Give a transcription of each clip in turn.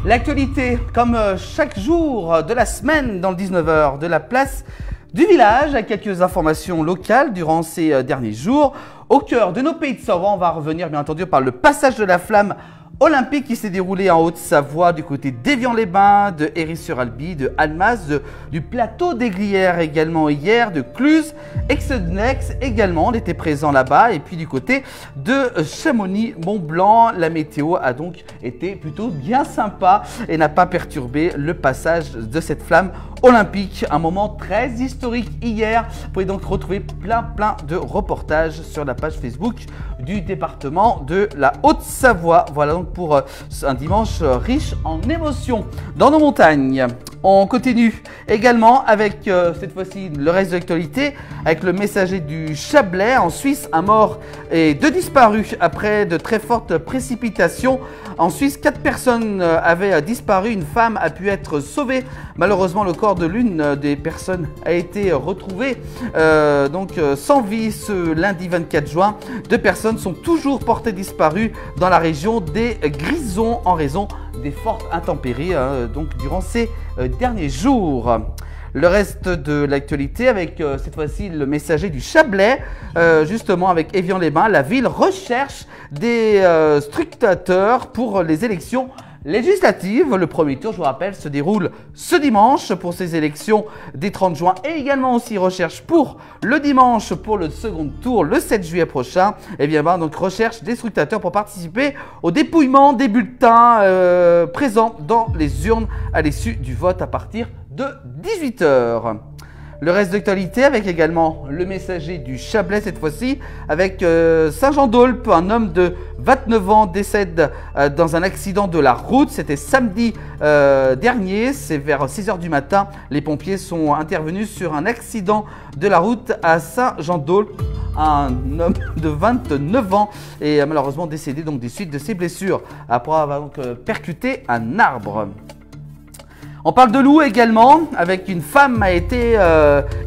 L'actualité, comme chaque jour de la semaine dans le 19h de la place du village, avec quelques informations locales durant ces derniers jours. Au cœur de nos pays de Savoie, on va revenir bien entendu par le passage de la flamme olympique qui s'est déroulé en Haute-Savoie du côté d'Évian-les-Bains, de Héry-sur-Albi, de Annemasse, du plateau des Glières également hier, de Cluse, Exedenex également, on était présent là-bas. Et puis du côté de Chamonix-Mont-Blanc, la météo a donc été plutôt bien sympa et n'a pas perturbé le passage de cette flamme olympique. Un moment très historique hier. Vous pouvez donc retrouver plein de reportages sur la page Facebook du département de la Haute-Savoie. Voilà donc pour un dimanche riche en émotions dans nos montagnes. On continue également avec cette fois-ci le reste de l'actualité avec le messager du Chablais. En Suisse, un mort et 2 disparus après de très fortes précipitations. En Suisse, 4 personnes avaient disparu. Une femme a pu être sauvée. Malheureusement, le corps de l'une des personnes a été retrouvé sans vie ce lundi 24 juin. 2 personnes sont toujours portées disparues dans la région des Grisons en raison des fortes intempéries durant ces derniers jours. Le reste de l'actualité avec cette fois-ci le messager du Chablais, justement avec Évian-les-Bains. La ville recherche des scrutateurs pour les élections législatives. Le premier tour, je vous rappelle, se déroule ce dimanche pour ces élections des 30 juin et également aussi recherche pour le dimanche pour le second tour le 7 juillet prochain. Et bien donc recherche des scrutateurs pour participer au dépouillement des bulletins présents dans les urnes à l'issue du vote à partir de 18 h. Le reste d'actualité avec également le messager du Chablais cette fois-ci avec Saint-Jean-d'Aulpes, un homme de 29 ans décède dans un accident de la route. C'était samedi dernier, c'est vers 6 h du matin. Les pompiers sont intervenus sur un accident de la route à Saint-Jean-d'Aulpes. Un homme de 29 ans est malheureusement décédé donc des suites de ses blessures après avoir donc percuté un arbre. On parle de loup également, avec une femme a été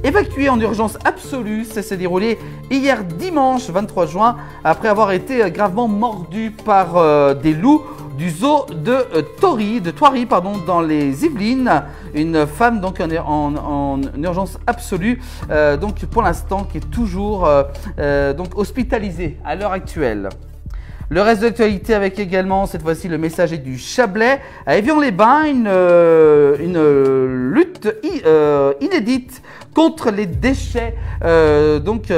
évacuée en urgence absolue. Ça s'est déroulé hier dimanche 23 juin, après avoir été gravement mordue par des loups du zoo de Thoiry dans les Yvelines. Une femme donc en urgence absolue, donc pour l'instant qui est toujours hospitalisée à l'heure actuelle. Le reste de l'actualité avec également cette fois-ci le messager du Chablais. À Évian-les-Bains, une lutte inédite contre les déchets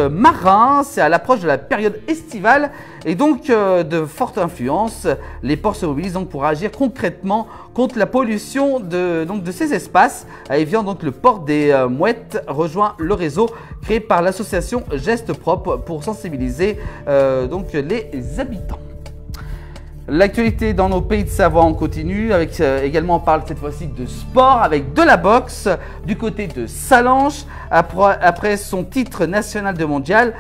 marins. C'est à l'approche de la période estivale et donc de forte influence. Les ports se mobilisent donc pour agir concrètement contre la pollution de ces espaces. À Évian, donc le port des Mouettes rejoint le réseau créé par l'association Gestes Propres pour sensibiliser les habitants. L'actualité dans nos pays de Savoie, on continue avec également on parle cette fois-ci de sport avec de la boxe du côté de Salanches. Après son titre national de mondial,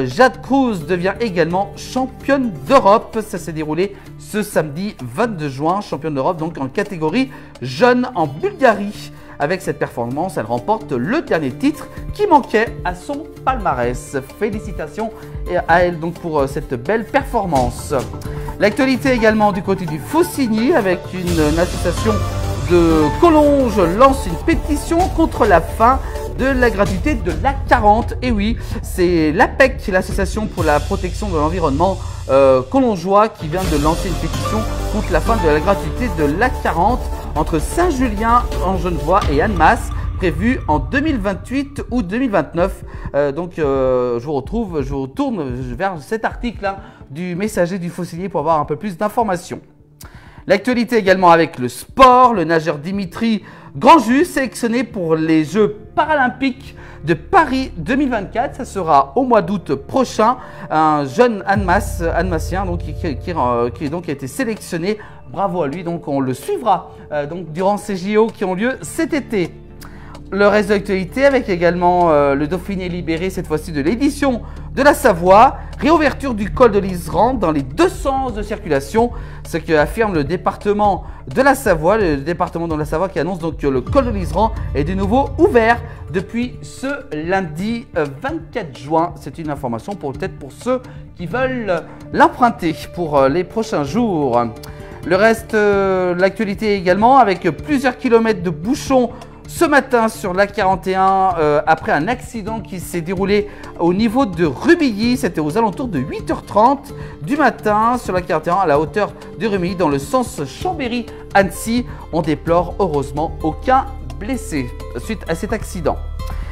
Jade Cruz devient également championne d'Europe. Ça s'est déroulé ce samedi 22 juin, championne d'Europe donc en catégorie jeune en Bulgarie. Avec cette performance, elle remporte le dernier titre qui manquait à son palmarès. Félicitations à elle donc pour cette belle performance. L'actualité également du côté du Faucigny avec une association de Collonges lance une pétition contre la fin de la gratuité de l'A40. Et oui, c'est l'APEC, l'association pour la protection de l'environnement collongeois, qui vient de lancer une pétition contre la fin de la gratuité de l'A40 entre Saint-Julien en Genevois et Annemasse, prévu en 2028 ou 2029. Je vous retourne vers cet article du messager du Faucigny pour avoir un peu plus d'informations. L'actualité également avec le sport, le nageur Dimitri Grandjus sélectionné pour les Jeux paralympiques de Paris 2024. Ça sera au mois d'août prochain. Un jeune Annemassien qui a été sélectionné. Bravo à lui, donc on le suivra durant ces JO qui ont lieu cet été. Le reste de l'actualité avec également le Dauphiné libéré, cette fois-ci de l'édition de la Savoie. Réouverture du col de l'Iseran dans les 2 sens de circulation, ce que affirme le département de la Savoie. Le département de la Savoie qui annonce donc que le col de l'Iseran est de nouveau ouvert depuis ce lundi 24 juin. C'est une information peut-être pour ceux qui veulent l'emprunter pour les prochains jours. Le reste, l'actualité également, avec plusieurs kilomètres de bouchons ce matin sur l'A41 après un accident qui s'est déroulé au niveau de Rubilly. C'était aux alentours de 8h30 du matin sur l'A41 à la hauteur de Rubilly dans le sens Chambéry-Annecy. On déplore heureusement aucun blessé suite à cet accident.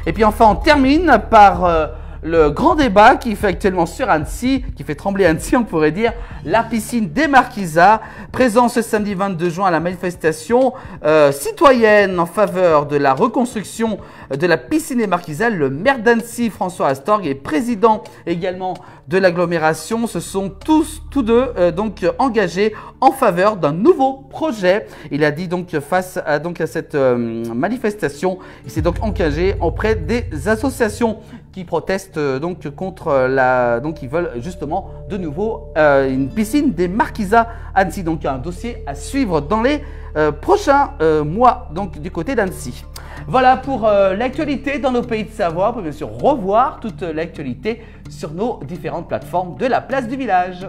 Et puis enfin on termine par le grand débat qui fait actuellement sur Annecy, qui fait trembler Annecy on pourrait dire, la piscine des Marquisas, présent ce samedi 22 juin à la manifestation citoyenne en faveur de la reconstruction de la piscine des Marquisas. Le maire d'Annecy, François Astorg, et président également de l'agglomération, se sont tous deux donc engagés en faveur d'un nouveau projet. Il a dit donc face à cette manifestation, il s'est donc engagé auprès des associations qui protestent donc contre donc ils veulent justement de nouveau une piscine des Marquisas Annecy. Donc un dossier à suivre dans les prochains mois donc du côté d'Annecy. Voilà pour l'actualité dans nos pays de Savoie. Vous pouvez bien sûr revoir toute l'actualité sur nos différentes plateformes de la place du village.